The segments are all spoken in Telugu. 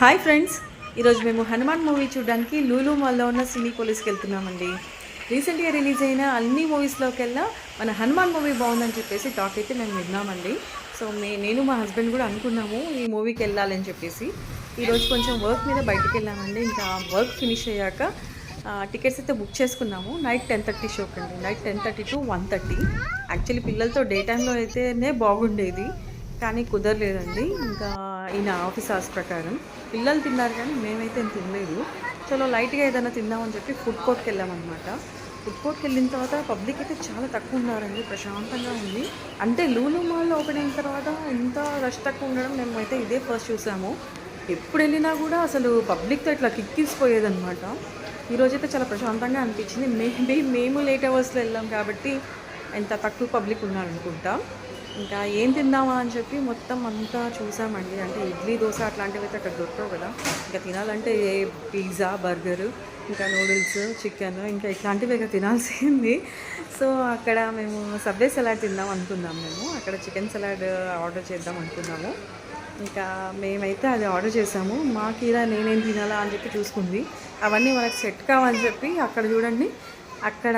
హాయ్ ఫ్రెండ్స్, ఈరోజు మేము హనుమాన్ మూవీ చూడడానికి లూలు మాల్లో ఉన్న సినీ పోలీస్కి వెళ్తున్నామండి. రీసెంట్గా రిలీజ్ అయిన అన్ని మూవీస్లోకెల్లా మన హనుమాన్ మూవీ బాగుందని చెప్పేసి టాక్ అయితే మేము విన్నామండి. సో నేను మా హస్బెండ్ కూడా అనుకున్నాము ఈ మూవీకి వెళ్ళాలని చెప్పేసి. ఈరోజు కొంచెం వర్క్ మీద బయటికి వెళ్ళామండి. ఇంకా వర్క్ ఫినిష్ అయ్యాక టికెట్స్ అయితే బుక్ చేసుకున్నాము. నైట్ 10:30 షోకి అండి. Night 10:30 to 1:30. యాక్చువల్లీ పిల్లలతో డే టైంలో అయితేనే బాగుండేది, కానీ కుదరలేదండి. ఇంకా ఈయన ఆఫీస్ అవర్స్ ప్రకారం పిల్లలు తిన్నారు, కానీ మేమైతే ఏం తినలేదు. చలో లైట్గా ఏదైనా తిందామని చెప్పి ఫుడ్ కోర్ట్కి వెళ్ళామన్నమాట. ఫుడ్ కోర్ట్కి వెళ్ళిన తర్వాత పబ్లిక్ అయితే చాలా తక్కువ ఉన్నారండి, ప్రశాంతంగా ఉంది. అంటే లూలు మాల్ ఓపెన్ అయిన తర్వాత ఇంత రష్ తక్కువ ఉండడం మేమైతే ఇదే ఫస్ట్ చూసాము. ఎప్పుడు వెళ్ళినా కూడా అసలు పబ్లిక్తో ఇట్లా కిక్కిసిపోయేదన్నమాట. ఈరోజైతే చాలా ప్రశాంతంగా అనిపించింది. మేము లేట్ అవర్స్లో వెళ్ళాం కాబట్టి ఎంత తక్కువ పబ్లిక్ ఉన్నారనుకుంటా. ఇంకా ఏం తిందామా అని చెప్పి మొత్తం అంతా చూసామండి. అంటే ఇడ్లీ, దోశ అట్లాంటివి అయితే అక్కడ దొరకవు కదా. ఇంకా తినాలంటే పిజ్జా, బర్గరు, ఇంకా నూడిల్స్, చికెన్, ఇంకా ఇట్లాంటివి ఇక తినాల్సింది. సో అక్కడ మేము సబ్వే సలాడ్ తిందాం అనుకున్నాం. మేము అక్కడ చికెన్ సలాడ్ ఆర్డర్ చేద్దాం అనుకున్నాము. ఇంకా మేమైతే అది ఆర్డర్ చేసాము. మా కీరా నేనేం తినాలా అని చెప్పి చూసుకుంది. అవన్నీ మనకు సెట్ కావాలని చెప్పి అక్కడ చూడండి, అక్కడ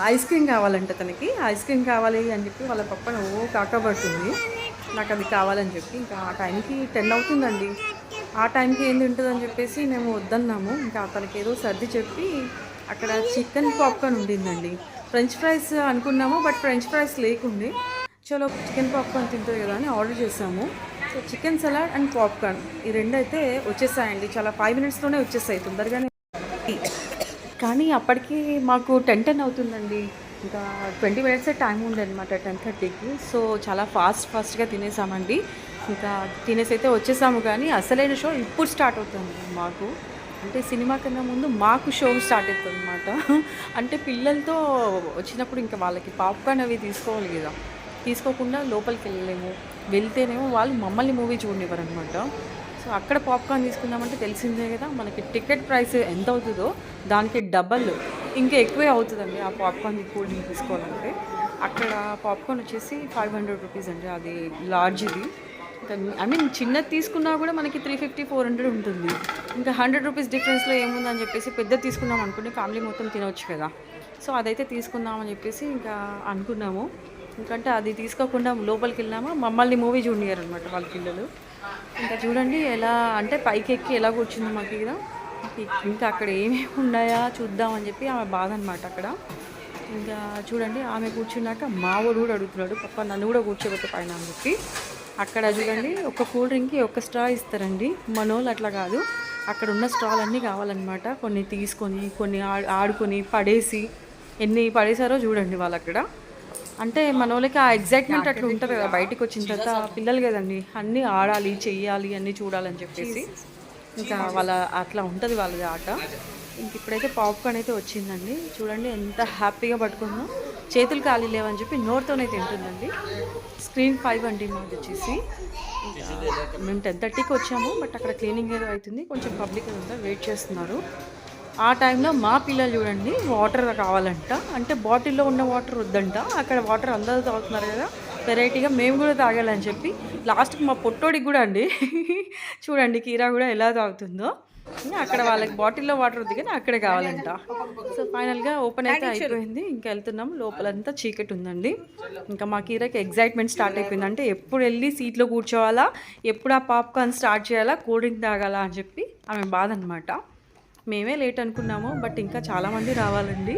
ఐస్ క్రీమ్ కావాలంట తనకి. ఐస్ క్రీమ్ కావాలి అని చెప్పి వాళ్ళ పక్కన కాకపడుతుంది నాకు అది కావాలని చెప్పి. ఇంకా ఆ టైంకి 10 అవుతుందండి. ఆ టైంకి ఏం తింటుందని చెప్పేసి మేము వద్దన్నాము. ఇంకా తనకి ఏదో సర్ది చెప్పి అక్కడ చికెన్ పాప్కార్న్ ఉండిందండి. ఫ్రెంచ్ ఫ్రైస్ అనుకున్నాము, బట్ ఫ్రెంచ్ ఫ్రైస్ లేకుండే. చలో చికెన్ పాప్కార్న్ తింటుంది కదా అని ఆర్డర్ చేసాము. So chicken salad and popcorn ఈ రెండు అయితే వచ్చేసాయండి. చాలా 5 minutesలోనే వచ్చేసాయి, తొందరగానే. కానీ అప్పటికి మాకు 10 అవుతుందండి. ఇంకా 20 minutes టైం ఉండేనమాట 10:30కి. సో చాలా ఫాస్ట్గా తినేసామండి. ఇంకా తినేసి అయితే వచ్చేసాము. కానీ అసలైన షో ఇప్పుడు స్టార్ట్ అవుతుంది మాకు. అంటే సినిమా కన్నా ముందు మాకు షో స్టార్ట్ అవుతుంది అనమాట. అంటే పిల్లలతో వచ్చినప్పుడు ఇంకా వాళ్ళకి పాప్కార్న్ అవి తీసుకోవాలి కదా. తీసుకోకుండా లోపలికి వెళ్ళలేము. వెళ్తేనేమో వాళ్ళు మమ్మల్ని మూవీ చూడనివ్వరు అనమాట. సో అక్కడ పాప్కార్న్ తీసుకుందామంటే తెలిసిందే కదా, మనకి టికెట్ ప్రైస్ ఎంత అవుతుందో దానికి డబల్ ఇంకా ఎక్కువే అవుతుందండి ఆ పాప్కార్న్ కూల్ డ్రింక్ తీసుకోవాలంటే. అక్కడ పాప్కార్న్ వచ్చేసి 500 రూపీస్ అండి, అది లార్జ్ది. ఇంకా చిన్నది తీసుకున్నా కూడా మనకి 350-400 ఉంటుంది. ఇంకా 100 రూపీస్ డిఫరెన్స్లో ఏముందని చెప్పేసి పెద్దది తీసుకుందాం అనుకుంటే ఫ్యామిలీ మొత్తం తినవచ్చు కదా. సో అదైతే తీసుకుందామని చెప్పేసి ఇంకా అనుకున్నాము. ఎందుకంటే అది తీసుకోకుండా లోపలికి వెళ్ళామా మమ్మల్ని మూవీ చూడనియరు అనమాట వాళ్ళ పిల్లలు. ఇంకా చూడండి ఎలా అంటే పైకి ఎక్కి ఎలా కూర్చుంది మాకు కదా. ఇంకా అక్కడ ఏమేమి ఉన్నాయా చూద్దామని చెప్పి ఆమె బాధ అనమాట అక్కడ. ఇంకా చూడండి ఆమె కూర్చున్నాక మావాడు కూడా అడుగుతున్నాడు, పప్ప నన్ను కూడా కూర్చోబెట్టే పైన అని చెప్పి. అక్కడ చూడండి ఒక కూల్ డ్రింక్కి ఒక స్ట్రా ఇస్తారండి. మనోళ్ళు అట్లా కాదు, అక్కడ ఉన్న స్ట్రాలన్నీ కావాలన్నమాట. కొన్ని తీసుకొని కొన్ని ఆడుకొని పడేసి ఎన్ని పడేసారో చూడండి వాళ్ళు అక్కడ. అంటే మన వాళ్ళకి ఆ ఎగ్జైట్మెంట్ అట్లా ఉంటుంది కదా, బయటకు వచ్చిన తర్వాత పిల్లలు కదండి, అన్నీ ఆడాలి, చెయ్యాలి, అన్నీ చూడాలని చెప్పేసి ఇంకా వాళ్ళ అట్లా ఉంటుంది వాళ్ళది ఆట. ఇంక ఇప్పుడైతే పాప్కార్న్ అయితే వచ్చిందండి. చూడండి ఎంత హ్యాపీగా పట్టుకుందో. చేతులు ఖాళీ లేవని చెప్పి నోరుతోనే తింటుందండి. స్క్రీన్ 5 అండి మాది వచ్చేసి. మేము 10:30కి వచ్చాము, బట్ అక్కడ క్లీనింగ్ ఏదో అవుతుంది, కొంచెం పబ్లిక్ అంతా వెయిట్ చేస్తున్నారు. ఆ టైంలో మా పిల్లలు చూడండి వాటర్ కావాలంట. అంటే బాటిల్లో ఉన్న వాటర్ వద్దంట, అక్కడ వాటర్ అందరూ తాగుతున్నారు కదా, వెరైటీగా మేము కూడా తాగాలని చెప్పి లాస్ట్కి మా పొట్టోడికి కూడా అండి చూడండి కీరా కూడా ఎలా తాగుతుందో. అక్కడ వాళ్ళకి బాటిల్లో వాటర్ వద్దు కానీ అక్కడే కావాలంట. సో ఫైనల్గా ఓపెన్ అయితే అయిపోయింది. ఇంకా వెళ్తున్నాం. లోపలంతా చీకటి ఉందండి. ఇంకా మా కీరాకి ఎగ్జైట్మెంట్ స్టార్ట్ అయిపోయింది. అంటే ఎప్పుడు వెళ్ళి సీట్లో కూర్చోవాలా, ఎప్పుడు ఆ పాప్కార్న్ స్టార్ట్ చేయాలా, కూల్ డ్రింక్ తాగాలా అని చెప్పి ఆమె బాధ అనమాట. మేమే లేట్ అనుకున్నాము, బట్ ఇంకా చాలామంది రావాలండి.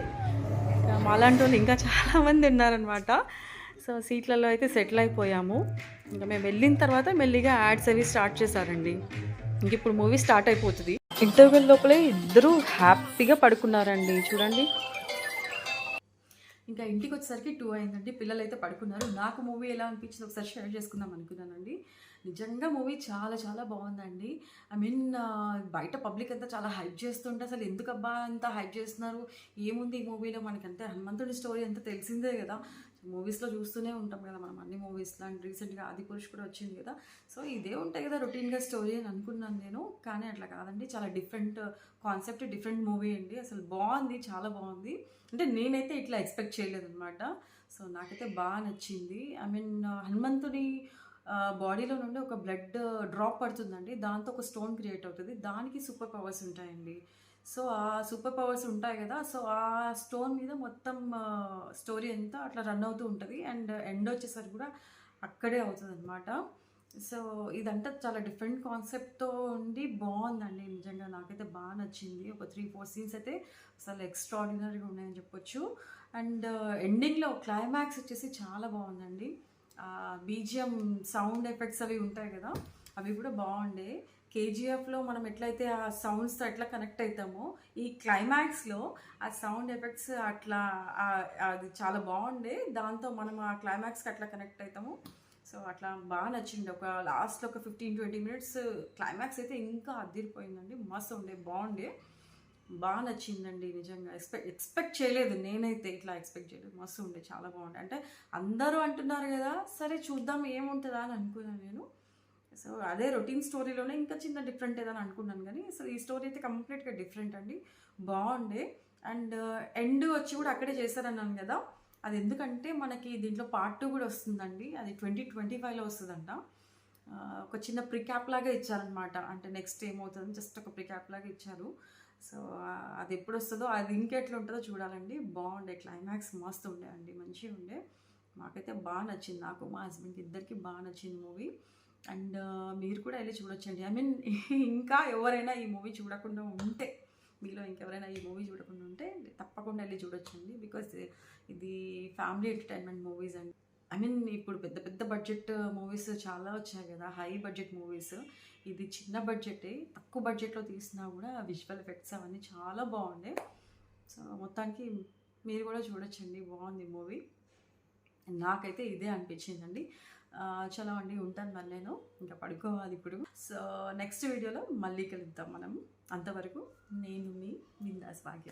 ఇంకా మాలాంటి వాళ్ళు ఇంకా చాలామంది ఉన్నారనమాట. సో సీట్లలో అయితే సెటిల్ అయిపోయాము. ఇంకా మేము వెళ్ళిన తర్వాత మెల్లిగా యాడ్స్ అవి స్టార్ట్ చేశారండి. ఇంక ఇప్పుడు మూవీ స్టార్ట్ అయిపోతుంది. ఇంటర్వెల్ లోపలే ఇద్దరు హ్యాపీగా పడుకున్నారండి చూడండి. ఇంకా ఇంటికి వచ్చేసరికి 2 అయిందండి. పిల్లలు అయితే పడుకున్నారు. నాకు మూవీ ఎలా అనిపించింది ఒకసారి షేర్ చేసుకుందాం అనుకున్నానండి. నిజంగా మూవీ చాలా చాలా బాగుందండి. బయట పబ్లిక్ అంతా చాలా హైప్ చేస్తుంటే అసలు ఎందుకబ్బా అంత హైప్ చేస్తున్నారు, ఏముంది ఈ మూవీలో, మనకంటే హనుమంతుడి స్టోరీ అంతా తెలిసిందే కదా. మూవీస్లో చూస్తూనే ఉంటాం కదా మనం అన్ని మూవీస్లో. అండ్ రీసెంట్గా ఆదిపురుష్ కూడా వచ్చింది కదా. సో ఇదే ఉంటాయి కదా రొటీన్గా స్టోరీ అని అనుకున్నాను నేను, కానీ అట్లా కాదండి. చాలా డిఫరెంట్ కాన్సెప్ట్, డిఫరెంట్ మూవీ అండి. అసలు బాగుంది, చాలా బాగుంది. అంటే నేనైతే ఇట్లా ఎక్స్పెక్ట్ చేయలేదు అనమాట. సో నాకైతే బాగా నచ్చింది. హనుమంతుడి బాడీలో నుండి ఒక బ్లడ్ డ్రాప్ పడుతుందండి. దాంతో ఒక స్టోన్ క్రియేట్ అవుతది. దానికి సూపర్ పవర్స్ ఉంటాయండి. సో, ఆ సూపర్ పవర్స్ ఉంటాయి గదా! సో, ఆ స్టోన్ మీద మొత్తం స్టోరీ అంతా అట్లా రన్ అవుతూ ఉంటది. అండ్ ఎండ్ వచ్చేసరికి కూడా అక్కడే అవుతదనమాట. సో, ఇదంతా చాలా డిఫరెంట్ కాన్సెప్ట్‌తో ఉండి బావుందండి. నిజంగా నాకైతే బా నచ్చింది. ఒక 3, 4 సీన్స్ అయితే అసలు ఎక్స్‌ట్రార్డినరీగా ఉన్నాయని చెప్పొచ్చు. అండ్ ఎండింగ్‌లో క్లైమాక్స్ వచ్చేసి చాలా బావుందండి. బీజీఎం సౌండ్ ఎఫెక్ట్స్ అవి ఉంటాయి గదా! అవి కూడా బావుండే. కేజీఎఫ్‌లో మనం ఎట్లయితే ఆ సౌండ్స్‌తో ఎట్లా కనెక్ట్ అయితామో, ఈ క్లైమాక్స్‌లో ఆ సౌండ్ ఎఫెక్ట్స్ అట్లా అది చాలా బావుండే. దాంతో మనం ఆ క్లైమాక్స్‌కి అట్లా కనెక్ట్ అయితాము. సో, అట్లా బాగా నచ్చింది. ఒక లాస్ట్‌లో ఒక 15, 20 మినిట్స్ క్లైమాక్స్ అయితే ఇంకా అదిరిపోయిందండి. మస్తు ఉండే, బావుండే. నచ్చిందండి నిజంగా. ఎక్స్‌పెక్ట్ చేయలేదు నేనైతే. ఇట్లా ఎక్స్‌పెక్ట్ చేయలేదు. మస్తు ఉండే, చాలా బావుండే. అంటే అందరూ అంటున్నారు గదా! సరే చూద్దాం ఏముంటదా అని అనుకున్నాను నేను. సో, అదే రొటీన్ స్టోరీలోనే ఇంకా చిన్న డిఫరెంట్ ఏదని అనుకున్నాను గానీ, అసలు ఈ స్టోరీ అయితే కంప్లీట్‌గా డిఫరెంట్ అండి. బావుండే. అండ్ ఎండ్ వచ్చి కూడా అక్కడే చేశారన్నాను గదా! అది ఎందుకంటే మనకి దీంట్లో పార్ట్ 2 గూడా వస్తుందండి. అది 2025లో వస్తదంట. ఒక చిన్న ప్రిక్యాప్ లాగా ఇచ్చారనమాట. అంటే నెక్స్ట్ ఏమవుతదని జస్ట్ ఒక ప్రిక్యాప్ లాగా ఇచ్చారు. సో, అది ఎప్పుడొస్తదో అది ఇంకెట్లుంటదో చూడాలండి. బావుండే, క్లైమాక్స్ మస్తుండే అండి. మంచిగుండే. మాకైతే నచ్చింది. నాకు, మా హస్బెండ్‌కి ఇద్దరికీ నచ్చింది మూవీ. అండ్ మీరు కూడా ఎళ్లి చూడొచ్చండి. ఐ మీన్ ఇంకా ఎవరైనా ఈ మూవీ చూడకుండా ఉంటే, మీలో ఇంకెవరైనా ఈ మూవీ చూడకుండా ఉంటే తప్పకుండా ఎళ్లి చూడొచ్చండి. బికాజ్ ఇది ఫ్యామిలీ ఎంటర్‌టైన్‌మెంట్ మూవీస్ అండి. ఐ మీన్ ఇప్పుడు పెద్ద పెద్ద బడ్జెట్ మూవీస్ చాలా వచ్చాయి గదా! High budget movies. ఇది చిన్న బడ్జెటే. తక్కువ బడ్జెట్‌లో తీసినా గూడా విజువల్ ఎఫెక్ట్స్ అవన్నీ చాలా బావుండే. సో, మొత్తానికి మీరు గూడా చూడొచ్చండి. బావుంది మూవీ. నాకైతే ఇదే అనిపించిందండి. చలో అండి, ఉంటాను మరి నేను. ఇంకా పడుకోవాలి ఇప్పుడు. సో, నెక్స్ట్ వీడియోలో మళ్ళీ కలుద్దాం మనం. అంతవరకు నేను మీ బిందాస్ భాగ్య.